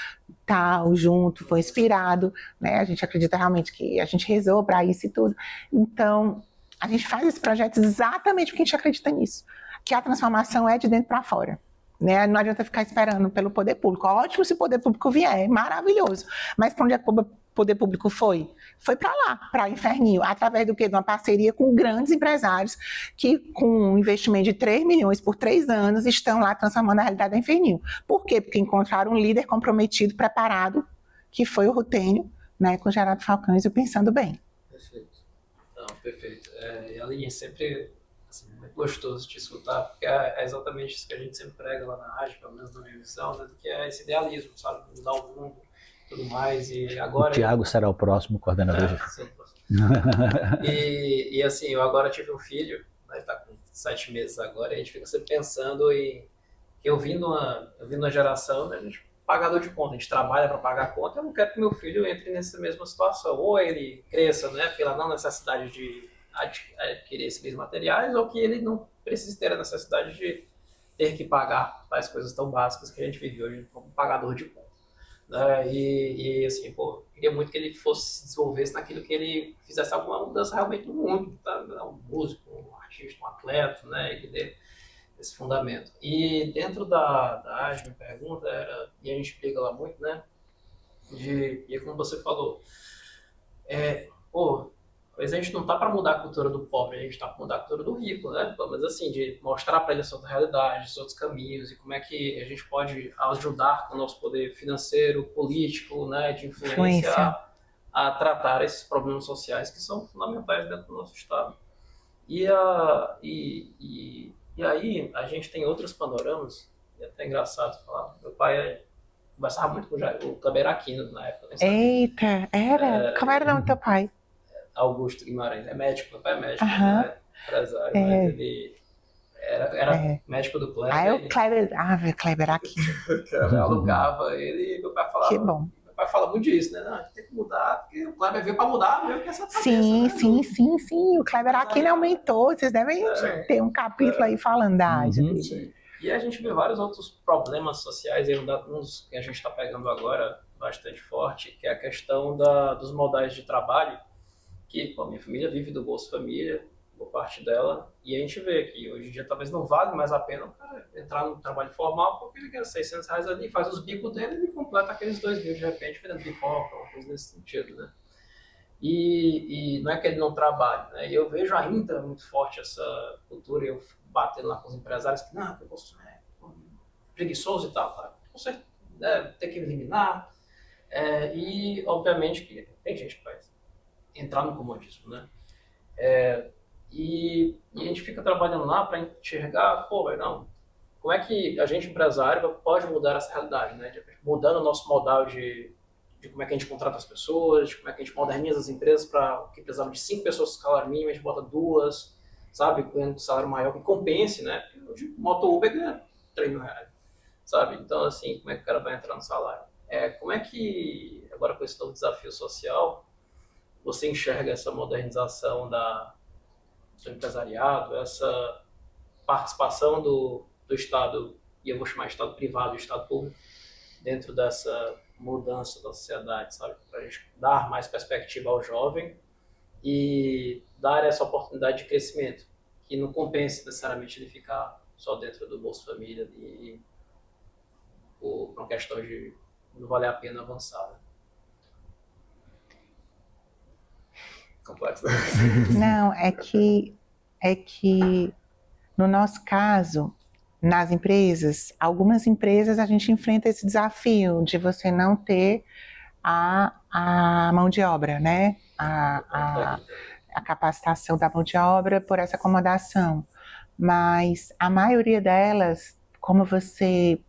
junto, foi inspirado, né? A gente acredita realmente que a gente rezou para isso e tudo. Então, a gente faz esse projeto exatamente porque a gente acredita nisso. Que a transformação é de dentro para fora. né? Não adianta ficar esperando pelo poder público. Ótimo se o poder público vier, maravilhoso. Mas para onde é que o poder público foi? Foi para lá, para o Inferninho, através do quê? De uma parceria com grandes empresários que, com um investimento de 3 milhões por 3 anos, estão lá transformando a realidade do Inferninho. Por quê? Porque encontraram um líder comprometido, preparado, que foi o Rutênio, né, com o Gerardo Falcões e o Pensando Bem. Perfeito. Não, perfeito. E Aline, sempre assim, muito gostoso te escutar, porque é exatamente isso que a gente sempre prega lá na rádio, pelo menos na minha visão, né, que é esse idealismo, sabe? Mudar o mundo, tudo mais, e agora... O Thiago será o próximo coordenador. Sim. E assim, eu agora tive um filho, né, ele tá com 7 meses agora, e a gente fica sempre pensando em... Eu vim numa geração, né, a gente pagador de conta, a gente trabalha para pagar a conta, eu não quero que meu filho entre nessa mesma situação, ou ele cresça, né, pela não necessidade de adquirir esses bens materiais, ou que ele não precise ter a necessidade de ter que pagar tais coisas tão básicas que a gente vive hoje como pagador de conta. E assim, pô, queria muito que ele se desenvolvesse naquilo que ele fizesse alguma mudança realmente no mundo, tá? Um músico, um artista, um atleta, né, que dê esse fundamento. E dentro da arte, minha pergunta era, e a gente explica lá muito, né, e como você falou, mas a gente não tá para mudar a cultura do pobre, a gente tá para mudar a cultura do rico, né? Mas assim, de mostrar para ele essa outra realidade, esses outros caminhos e como é que a gente pode ajudar com o nosso poder financeiro, político, né, de influência a tratar esses problemas sociais que são fundamentais dentro do nosso estado. E aí a gente tem outros panoramas, e é até engraçado falar. Meu pai conversava muito com o Kleber Aquino na época. Eita, era? Como era o nome do teu pai? Augusto Guimarães, é médico, meu pai é médico, né? Empresário, mas ele era médico do Kleber. O Kleber Aquino. Eu alugava ele e meu pai falava. Que bom. Meu pai fala muito disso, né? Não, a gente tem que mudar, porque o Kleber veio para mudar mesmo que essa cabeça. Sim, né? sim. O Kleber Aquino aumentou, vocês devem ter um capítulo aí falando da arte dele. E a gente vê vários outros problemas sociais, e um dos que a gente está pegando agora bastante forte, que é a questão dos modais de trabalho, que pô, minha família vive do Bolsa Família, boa parte dela, e a gente vê que hoje em dia talvez não vale mais a pena o cara entrar no trabalho formal, porque ele ganha R$600 ali, faz os bicos dele e completa aqueles 2 mil de repente, vendendo pipoca, uma coisa nesse sentido, né? E não é que ele não trabalhe, né? E eu vejo ainda muito forte essa cultura, eu batendo lá com os empresários, que não, eu posso, preguiçoso e tal, cara. Você tem que eliminar, e obviamente que tem gente que faz entrar no comodismo, né? E a gente fica trabalhando lá para enxergar, não, como é que a gente, empresário, pode mudar essa realidade, né? Mudando o nosso modal de como é que a gente contrata as pessoas, de como é que a gente moderniza as empresas para que precisava de 5 pessoas com salário mínimo, a gente bota 2, sabe? Ganhando um salário maior que compense, né? Porque hoje, moto Uber ganha R$3.000, sabe? Então, assim, como é que o cara vai entrar no salário? Como é que, agora com esse novo desafio social, você enxerga essa modernização do empresariado, essa participação do Estado, e eu vou chamar de Estado privado e Estado público, dentro dessa mudança da sociedade, sabe? Para a gente dar mais perspectiva ao jovem e dar essa oportunidade de crescimento, que não compensa necessariamente ele ficar só dentro do Bolsa Família e por uma questão de não valer a pena avançar. Né? Complexo. Não, é que no nosso caso, nas empresas, algumas empresas a gente enfrenta esse desafio de você não ter a mão de obra, né? A capacitação da mão de obra por essa acomodação. Mas a maioria delas, como você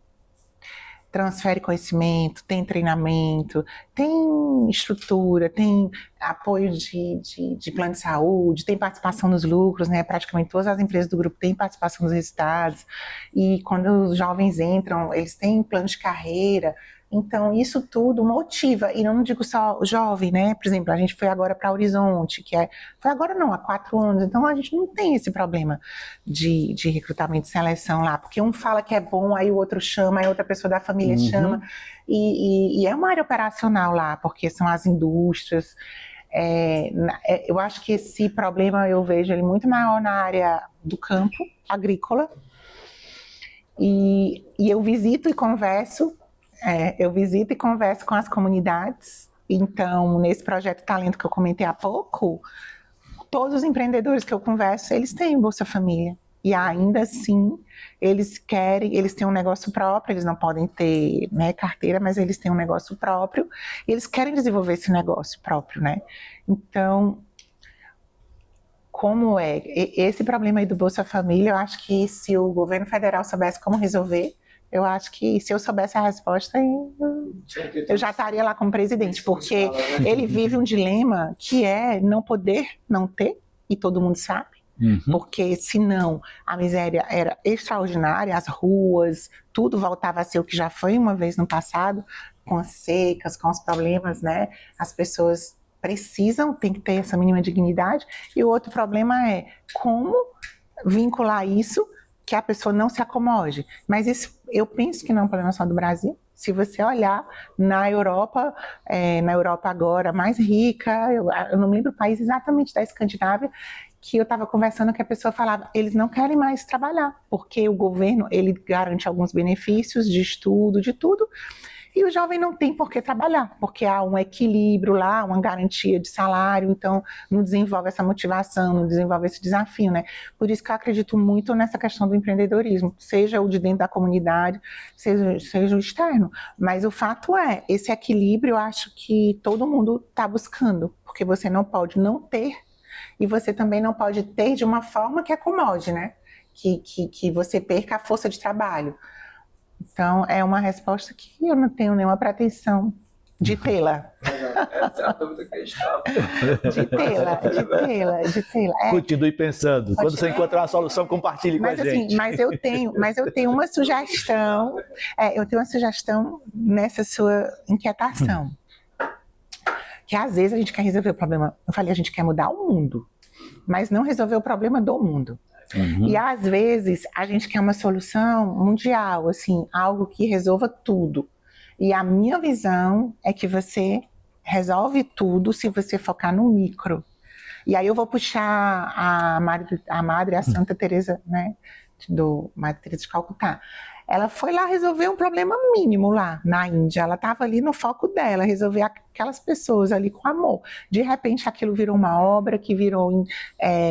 transfere conhecimento, tem treinamento, tem estrutura, tem apoio de plano de saúde, tem participação nos lucros, né? Praticamente todas as empresas do grupo têm participação nos resultados, e quando os jovens entram, eles têm plano de carreira. Então, isso tudo motiva, e não digo só o jovem, né? Por exemplo, a gente foi agora para Horizonte, foi agora não, há 4 anos, então a gente não tem esse problema de recrutamento e seleção lá, porque um fala que é bom, aí o outro chama, aí outra pessoa da família chama, e é uma área operacional lá, porque são as indústrias. Eu acho que esse problema eu vejo ele muito maior na área do campo agrícola, E eu visito e converso, com as comunidades. Então, nesse projeto Talento que eu comentei há pouco, todos os empreendedores que eu converso, eles têm Bolsa Família. E ainda assim, eles têm um negócio próprio, eles não podem ter, né, carteira, mas eles têm um negócio próprio, e eles querem desenvolver esse negócio próprio, né? Então, como é? Esse problema aí do Bolsa Família, eu acho que se o governo federal soubesse como resolver, eu acho que se eu soubesse a resposta, eu já estaria lá como presidente, porque ele vive um dilema que é não poder não ter, e todo mundo sabe. Porque senão a miséria era extraordinária, as ruas, tudo voltava a ser o que já foi uma vez no passado, com as secas, com os problemas, né? As pessoas tem que ter essa mínima dignidade. E o outro problema é como vincular isso, que a pessoa não se acomode. Mas isso, eu penso que não é um problema só do Brasil. Se você olhar na Europa agora mais rica, eu não lembro o país exatamente da Escandinávia, que eu estava conversando que a pessoa falava, eles não querem mais trabalhar, porque o governo, ele garante alguns benefícios de estudo, de tudo, e o jovem não tem por que trabalhar, porque há um equilíbrio lá, uma garantia de salário, então não desenvolve essa motivação, não desenvolve esse desafio, né? Por isso que eu acredito muito nessa questão do empreendedorismo, seja o de dentro da comunidade, seja o externo. Mas o fato é, esse equilíbrio eu acho que todo mundo está buscando, porque você não pode não ter, e você também não pode ter de uma forma que acomode, né? Que você perca a força de trabalho. Então, é uma resposta que eu não tenho nenhuma pretensão de tê-la. Essa é a dúvida que a gente estava. De tê-la. Continue pensando. Quando você encontrar uma solução, compartilhe com a gente. Mas eu tenho uma sugestão. Eu tenho uma sugestão nessa sua inquietação. Que às vezes a gente quer resolver o problema. Eu falei, a gente quer mudar o mundo, mas não resolver o problema do mundo. E às vezes a gente quer uma solução mundial, assim, algo que resolva tudo. E a minha visão é que você resolve tudo se você focar no micro. E aí eu vou puxar a Santa Teresa, né, Madre Teresa de Calcutá. Ela foi lá resolver um problema mínimo lá na Índia. Ela estava ali no foco dela, resolver aquelas pessoas ali com amor. De repente aquilo virou uma obra que virou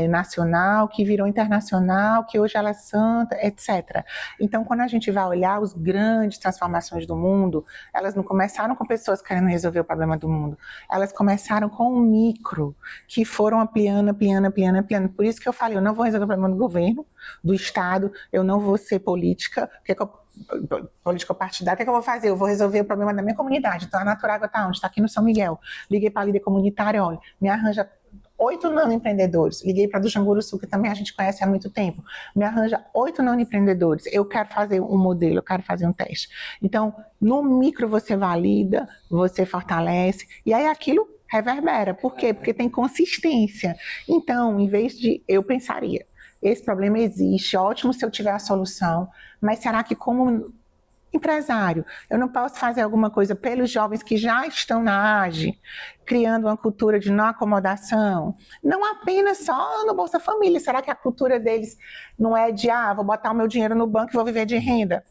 nacional, que virou internacional, que hoje ela é santa, etc. Então, quando a gente vai olhar as grandes transformações do mundo, elas não começaram com pessoas querendo resolver o problema do mundo. Elas começaram com um micro, que foram ampliando. Por isso que eu falei, eu não vou resolver o problema do governo, do Estado, eu não vou ser política, política partidária, o que eu vou fazer? Eu vou resolver o problema da minha comunidade. Então a Naturágua está onde? Está aqui no São Miguel. Liguei para a líder comunitária, olha, me arranja 8 nanoempreendedores. Liguei para a do Janguru Sul, que também a gente conhece há muito tempo. Me arranja 8 nanoempreendedores. Eu quero fazer um modelo, eu quero fazer um teste. Então, no micro você valida, você fortalece, e aí aquilo reverbera. Por quê? Porque tem consistência. Então, em vez de... Eu pensaria, esse problema existe, ótimo se eu tiver a solução, mas será que como empresário, eu não posso fazer alguma coisa pelos jovens que já estão na AGE, criando uma cultura de não acomodação? Não apenas só no Bolsa Família, será que a cultura deles não é de, vou botar o meu dinheiro no banco e vou viver de renda?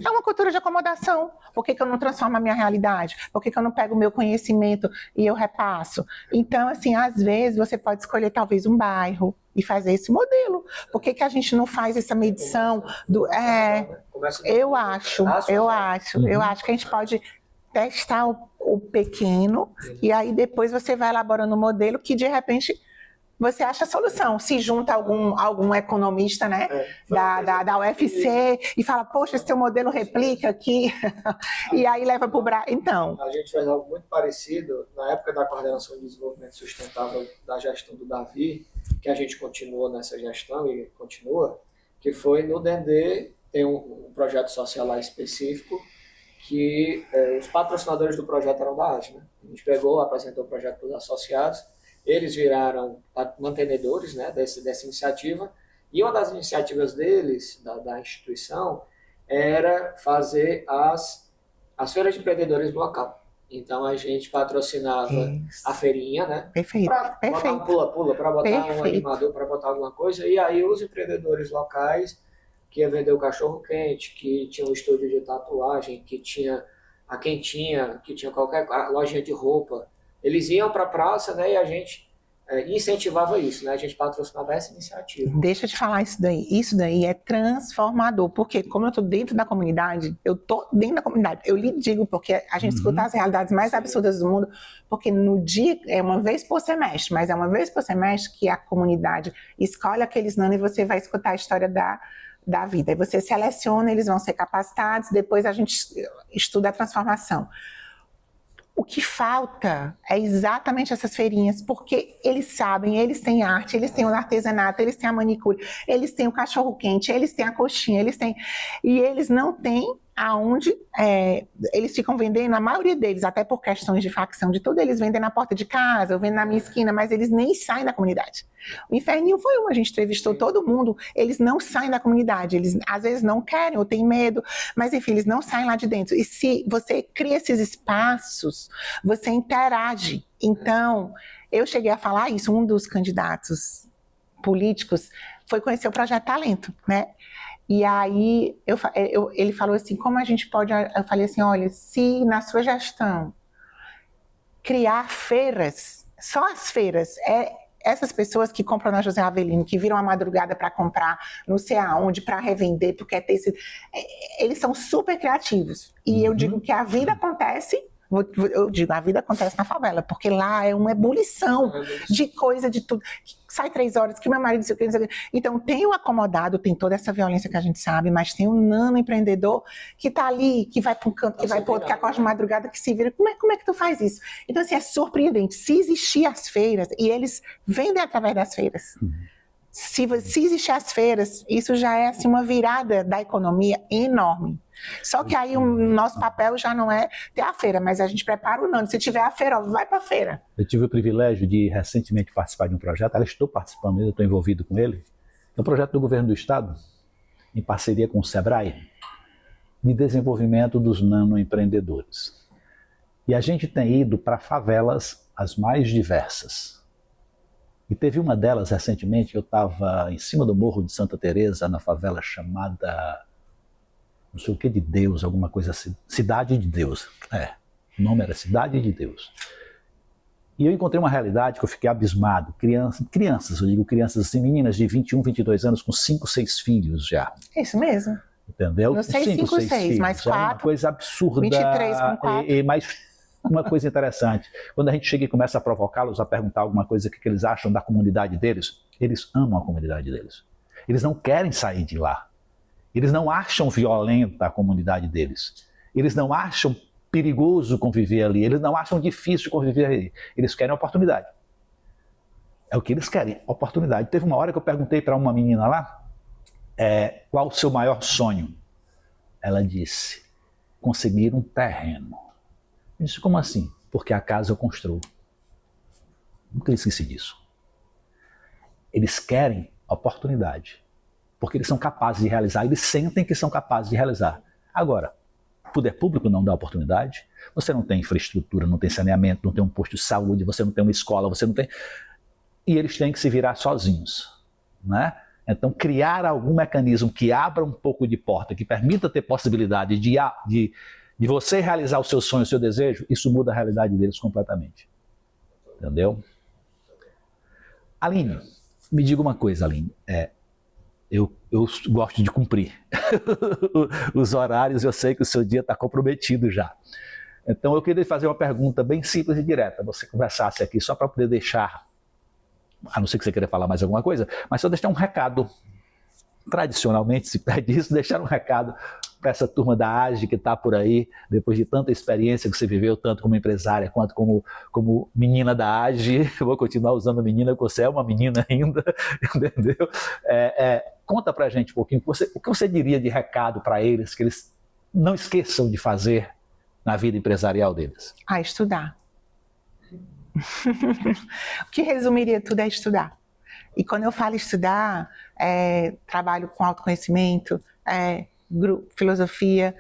É uma cultura de acomodação. Por que eu não transformo a minha realidade? Por que eu não pego o meu conhecimento e eu repasso? Então, assim, às vezes você pode escolher talvez um bairro e fazer esse modelo. Por que a gente não faz essa medição do... Eu acho que a gente pode testar o pequeno e aí depois você vai elaborando um modelo que de repente você acha a solução. Se junta algum economista, né, da UFC e fala, poxa, esse teu modelo replica aqui, e aí leva para o Brasil. Então, a gente fez algo muito parecido na época da Coordenação de Desenvolvimento Sustentável da gestão do Davi, que a gente continuou nessa gestão e continua, que foi no Dendê, tem um projeto social lá específico, que os patrocinadores do projeto eram da AGE, né? A gente pegou, apresentou o projeto para os associados, eles viraram mantenedores, né, dessa iniciativa, e uma das iniciativas deles, da instituição, era fazer as feiras de empreendedores no local. Então a gente patrocinava a feirinha, né? Perfeito. Para botar um pula-pula, para botar um animador, para botar alguma coisa, e aí os empreendedores locais que ia vender o cachorro-quente, que tinha um estúdio de tatuagem, que tinha a quentinha, que tinha qualquer lojinha de roupa. Eles iam para a praça, né, e a gente incentivava isso, né? A gente patrocinava essa iniciativa. Deixa eu te falar isso daí é transformador, porque como eu estou dentro da comunidade, eu lhe digo, porque a gente escuta as realidades mais absurdas do mundo, porque no dia, é uma vez por semestre, mas é uma vez por semestre que a comunidade escolhe aqueles nanos e você vai escutar a história da vida, e você seleciona, eles vão ser capacitados, depois a gente estuda a transformação. O que falta é exatamente essas feirinhas, porque eles sabem, eles têm arte, eles têm o artesanato, eles têm a manicure, eles têm o cachorro-quente, eles têm a coxinha, e eles não têm aonde eles ficam vendendo, a maioria deles, até por questões de facção de tudo, eles vendem na porta de casa, ou vendem na minha esquina, mas eles nem saem da comunidade. O Inferninho foi a gente entrevistou todo mundo, eles não saem da comunidade, eles às vezes não querem ou têm medo, mas enfim, eles não saem lá de dentro. E se você cria esses espaços, você interage. Então, eu cheguei a falar isso, um dos candidatos políticos foi conhecer o Projeto Talento, né? E aí ele falou assim, como a gente pode... Eu falei assim, olha, se na sua gestão criar feiras, só as feiras, essas pessoas que compram na José Avelino, que viram a madrugada para comprar não sei aonde, para revender, porque é tecido, eles são super criativos. E eu digo que a vida acontece... a vida acontece na favela, porque lá é uma ebulição de coisa, de tudo. Sai 3 horas, que meu marido disse o que. Então tem o acomodado, tem toda essa violência que a gente sabe, mas tem um nano empreendedor que tá ali, que vai para um canto, que vai para outro, que acorda de madrugada, que se vira. Como é que tu faz isso? Então, assim, é surpreendente. Se existir as feiras, e eles vendem através das feiras. Se existir as feiras, isso já é assim, uma virada da economia enorme. Só que aí o nosso papel já não é ter a feira, mas a gente prepara o nano. Se tiver a feira, vai para a feira. Eu tive o privilégio de recentemente participar de um projeto, estou participando, eu estou envolvido com ele. É um projeto do governo do estado, em parceria com o Sebrae, de desenvolvimento dos nanoempreendedores. E a gente tem ido para favelas as mais diversas. E teve uma delas recentemente, eu estava em cima do Morro de Santa Teresa, na favela chamada, não sei o que de Deus, alguma coisa assim, Cidade de Deus. O nome era Cidade de Deus. E eu encontrei uma realidade que eu fiquei abismado. Crianças, eu digo crianças assim, meninas de 21, 22 anos com 5, 6 filhos já. Isso mesmo. Entendeu? Não sei 5, 6, mais 4. É uma coisa absurda. 23 com 4. Mas uma coisa interessante, quando a gente chega e começa a provocá-los, a perguntar alguma coisa que eles acham da comunidade deles, eles amam a comunidade deles. Eles não querem sair de lá. Eles não acham violenta a comunidade deles. Eles não acham perigoso conviver ali. Eles não acham difícil conviver ali. Eles querem oportunidade. É o que eles querem, oportunidade. Teve uma hora que eu perguntei para uma menina lá, qual o seu maior sonho? Ela disse, conseguir um terreno. Eu disse, como assim? Porque a casa eu construo. Nunca esqueci disso. Eles querem oportunidade. Porque eles são capazes de realizar, eles sentem que são capazes de realizar. Agora, o poder público não dá oportunidade, você não tem infraestrutura, não tem saneamento, não tem um posto de saúde, você não tem uma escola, você não tem... E eles têm que se virar sozinhos, né? Então, criar algum mecanismo que abra um pouco de porta, que permita ter possibilidade de você realizar o seu sonho, o seu desejo, isso muda a realidade deles completamente. Entendeu? Aline, me diga uma coisa, Aline. Eu gosto de cumprir os horários, eu sei que o seu dia está comprometido já. Então eu queria fazer uma pergunta bem simples e direta. Você conversasse aqui só para poder deixar, a não ser que você queira falar mais alguma coisa, mas só deixar um recado. Tradicionalmente se pede isso, deixar um recado para essa turma da AGE que está por aí, depois de tanta experiência que você viveu, tanto como empresária quanto como menina da AGE. Eu vou continuar usando menina, porque você é uma menina ainda, entendeu? Conta para a gente um pouquinho, o que você diria de recado para eles, que eles não esqueçam de fazer na vida empresarial deles? Estudar. O que resumiria tudo é estudar. E quando eu falo estudar, trabalho com autoconhecimento, filosofia,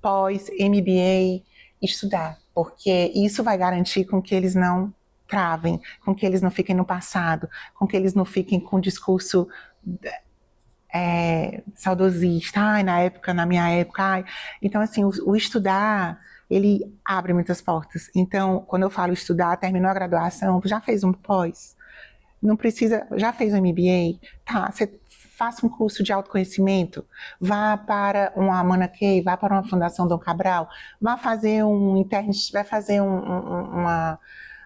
pós, MBA, estudar. Porque isso vai garantir com que eles não travem, com que eles não fiquem no passado, com que eles não fiquem com o discurso saudosista, na minha época. Então, assim, o estudar, ele abre muitas portas. Então, quando eu falo estudar, terminou a graduação, já fez um pós, não precisa, já fez um MBA, tá, você faça um curso de autoconhecimento, vá para uma Mana Key, vá para uma Fundação Dom Cabral, vá fazer vai fazer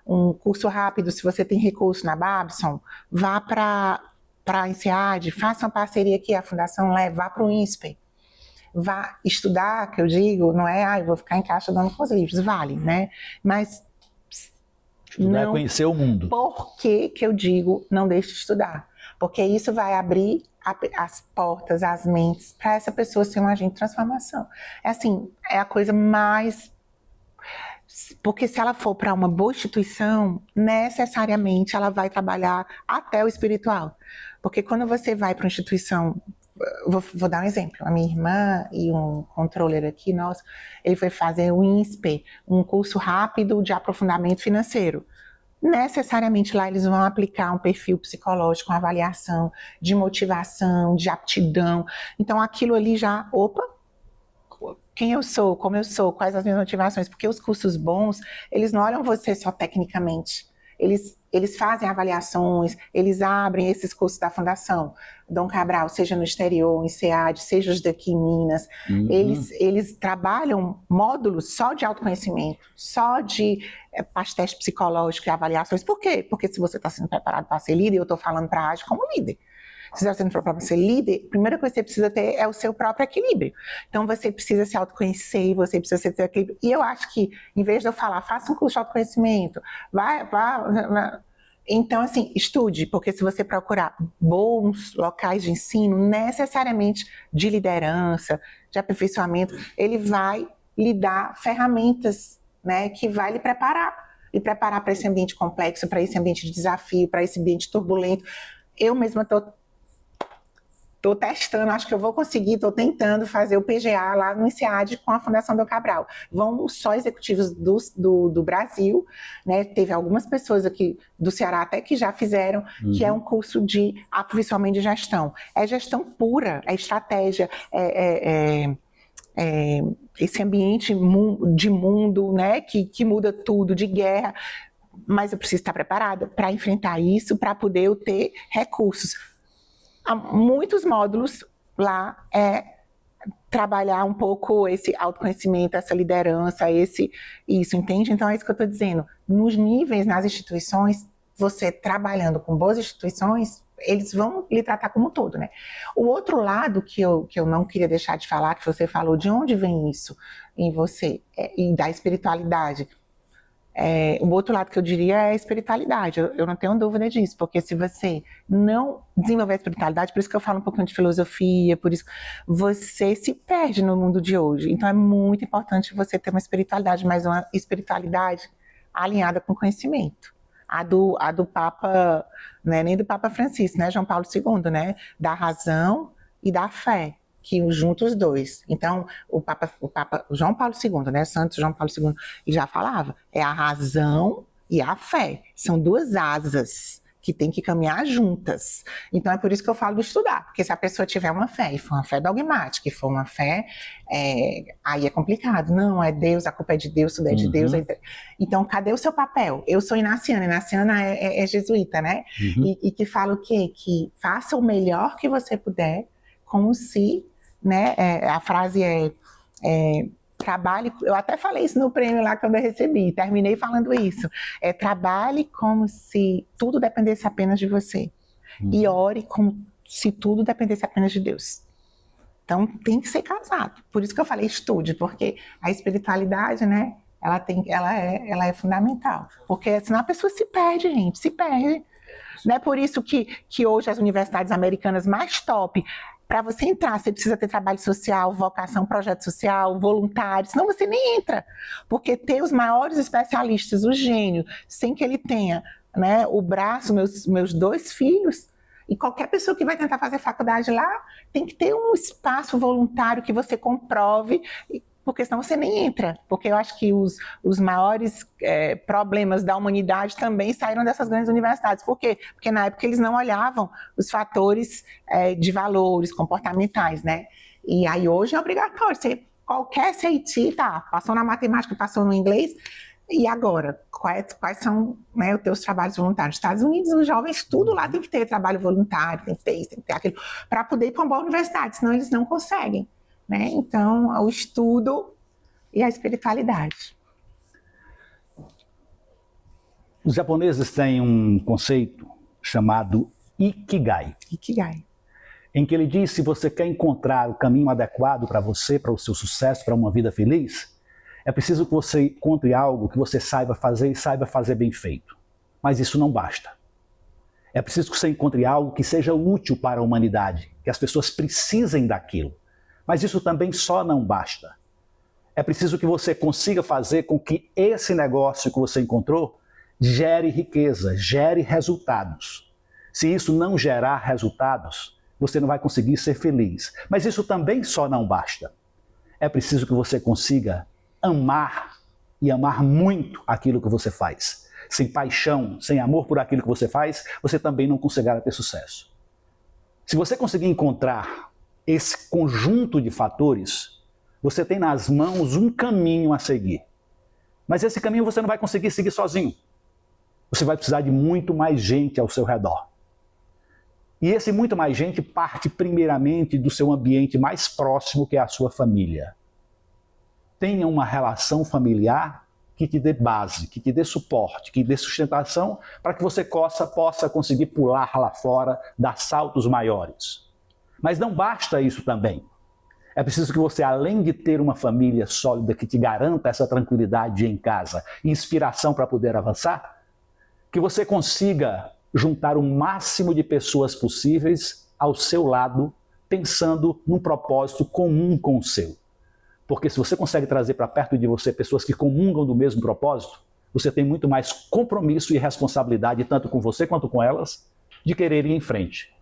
um curso rápido, se você tem recurso na Babson, vá para a INSEAD, faça uma parceria aqui, a Fundação Leve, vá para o INSPER, vá estudar, que eu digo, não é, eu vou ficar em caixa dando com os livros, vale, né? Mas estudar é conhecer o mundo. Por que eu digo não deixe de estudar? Porque isso vai abrir as portas, as mentes, para essa pessoa ser um agente de transformação. É assim, é a coisa mais... Porque se ela for para uma boa instituição, necessariamente ela vai trabalhar até o espiritual. Porque quando você vai para uma instituição... Vou dar um exemplo. A minha irmã e um controller aqui, nosso, ele foi fazer o INSPER, um curso rápido de aprofundamento financeiro. Necessariamente lá eles vão aplicar um perfil psicológico, uma avaliação de motivação, de aptidão. Então aquilo ali já, quem eu sou, como eu sou, quais as minhas motivações, porque os cursos bons, eles não olham você só tecnicamente, eles fazem avaliações, eles abrem esses cursos da Fundação Dom Cabral, seja no exterior, em SEAD, seja os daqui em Minas, eles trabalham módulos só de autoconhecimento, só de teste psicológico e avaliações. Por quê? Porque se você está sendo preparado para ser líder, eu estou falando para agir como líder. Se você está sendo preparado para ser líder, a primeira coisa que você precisa ter é o seu próprio equilíbrio. Então você precisa se autoconhecer, você precisa ter equilíbrio. E eu acho que, em vez de eu falar, faça um curso de autoconhecimento, vai. Então, assim, estude, porque se você procurar bons locais de ensino, necessariamente de liderança, de aperfeiçoamento, ele vai lhe dar ferramentas, né, que vai lhe preparar para esse ambiente complexo, para esse ambiente de desafio, para esse ambiente turbulento. Eu mesma estou testando, acho que eu vou conseguir, estou tentando fazer o PGA lá no INSEAD com a Fundação Dom Cabral. Vão só executivos do Brasil, né? Teve algumas pessoas aqui do Ceará até que já fizeram, que é um curso de aperfeiçoamento de gestão. É gestão pura, é estratégia, esse ambiente de mundo, né? Que muda tudo, de guerra. Mas eu preciso estar preparada para enfrentar isso, para poder eu ter recursos. Há muitos módulos lá trabalhar um pouco esse autoconhecimento, essa liderança, isso, entende? Então é isso que eu estou dizendo. Nos níveis, nas instituições, você trabalhando com boas instituições, eles vão lhe tratar como um todo, né? O outro lado que eu não queria deixar de falar, que você falou, de onde vem isso em você, e da espiritualidade. O outro lado que eu diria é a espiritualidade, eu não tenho dúvida disso, porque se você não desenvolver a espiritualidade, por isso que eu falo um pouquinho de filosofia, por isso você se perde no mundo de hoje. Então é muito importante você ter uma espiritualidade, mas uma espiritualidade alinhada com conhecimento. A do Papa, não é nem do Papa Francisco, né, João Paulo II, né, da razão e da fé, que junta os dois. Então, o Papa João Paulo II, né, Santo João Paulo II, ele já falava, é a razão e a fé. São duas asas que tem que caminhar juntas. Então, é por isso que eu falo do estudar, porque se a pessoa tiver uma fé, e for uma fé dogmática, e for uma fé, aí é complicado. Não, é Deus, a culpa é de Deus, tudo é de Deus. Então, cadê o seu papel? Eu sou inaciana, inaciana é jesuíta, né? E que fala o quê? Que faça o melhor que você puder, como se, né, a frase trabalhe, eu até falei isso no prêmio lá quando eu recebi, terminei falando isso, trabalhe como se tudo dependesse apenas de você, e ore como se tudo dependesse apenas de Deus. Então tem que ser casado, por isso que eu falei estude, porque a espiritualidade, né, ela é fundamental, porque senão a pessoa se perde, gente, se perde. Não é por isso que hoje as universidades americanas mais top, para você entrar, você precisa ter trabalho social, vocação, projeto social, voluntário, senão você nem entra. Porque ter os maiores especialistas, o gênio, sem que ele tenha, né, o braço, meus 2 filhos, e qualquer pessoa que vai tentar fazer faculdade lá, tem que ter um espaço voluntário que você comprove porque senão você nem entra. Porque eu acho que os maiores problemas da humanidade também saíram dessas grandes universidades. Por quê? Porque na época eles não olhavam os fatores de valores comportamentais, né? E aí hoje é obrigatório. Qualquer CIT, passou na matemática, passou no inglês. E agora, quais são, né, os teus trabalhos voluntários? Nos Estados Unidos, os jovens, tudo lá tem que ter trabalho voluntário, tem que ter isso, tem que ter aquilo, para poder ir para uma boa universidade, senão eles não conseguem, né? Então, o estudo e a espiritualidade. Os japoneses têm um conceito chamado Ikigai. Ikigai. Em que ele diz, se você quer encontrar o caminho adequado para você, para o seu sucesso, para uma vida feliz, é preciso que você encontre algo que você saiba fazer e saiba fazer bem feito. Mas isso não basta. É preciso que você encontre algo que seja útil para a humanidade, que as pessoas precisem daquilo. Mas isso também só não basta. É preciso que você consiga fazer com que esse negócio que você encontrou gere riqueza, gere resultados. Se isso não gerar resultados, você não vai conseguir ser feliz. Mas isso também só não basta. É preciso que você consiga amar e amar muito aquilo que você faz. Sem paixão, sem amor por aquilo que você faz, você também não conseguirá ter sucesso. Se você conseguir encontrar esse conjunto de fatores, você tem nas mãos um caminho a seguir. Mas esse caminho você não vai conseguir seguir sozinho. Você vai precisar de muito mais gente ao seu redor. E esse muito mais gente parte primeiramente do seu ambiente mais próximo, que é a sua família. Tenha uma relação familiar que te dê base, que te dê suporte, que te dê sustentação para que você possa conseguir pular lá fora, dar saltos maiores. Mas não basta isso também. É preciso que você, além de ter uma família sólida que te garanta essa tranquilidade em casa e inspiração para poder avançar, que você consiga juntar o máximo de pessoas possíveis ao seu lado, pensando num propósito comum com o seu. Porque se você consegue trazer para perto de você pessoas que comungam do mesmo propósito, você tem muito mais compromisso e responsabilidade, tanto com você quanto com elas, de querer ir em frente.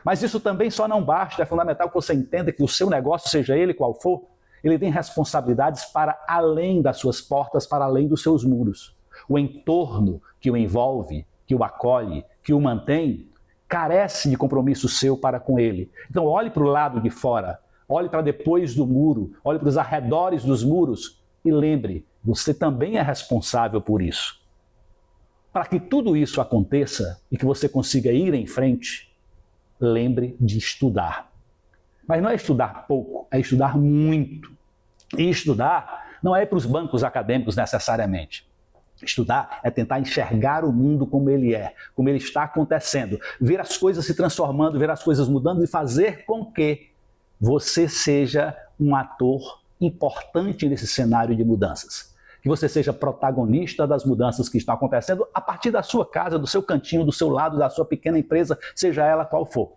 Mas isso também só não basta, é fundamental que você entenda que o seu negócio, seja ele qual for, ele tem responsabilidades para além das suas portas, para além dos seus muros. O entorno que o envolve, que o acolhe, que o mantém, carece de compromisso seu para com ele. Então olhe para o lado de fora, olhe para depois do muro, olhe para os arredores dos muros e lembre, você também é responsável por isso. Para que tudo isso aconteça e que você consiga ir em frente, lembre de estudar. Mas não é estudar pouco, é estudar muito. E estudar não é para os bancos acadêmicos necessariamente. Estudar é tentar enxergar o mundo como ele é, como ele está acontecendo, ver as coisas se transformando, ver as coisas mudando e fazer com que você seja um ator importante nesse cenário de mudanças. Que você seja protagonista das mudanças que estão acontecendo a partir da sua casa, do seu cantinho, do seu lado, da sua pequena empresa, seja ela qual for.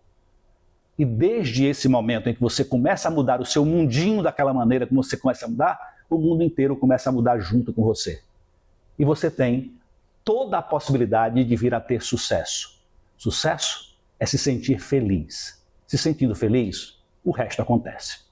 E desde esse momento em que você começa a mudar o seu mundinho daquela maneira como você começa a mudar, o mundo inteiro começa a mudar junto com você. E você tem toda a possibilidade de vir a ter sucesso. Sucesso é se sentir feliz. Se sentindo feliz, o resto acontece.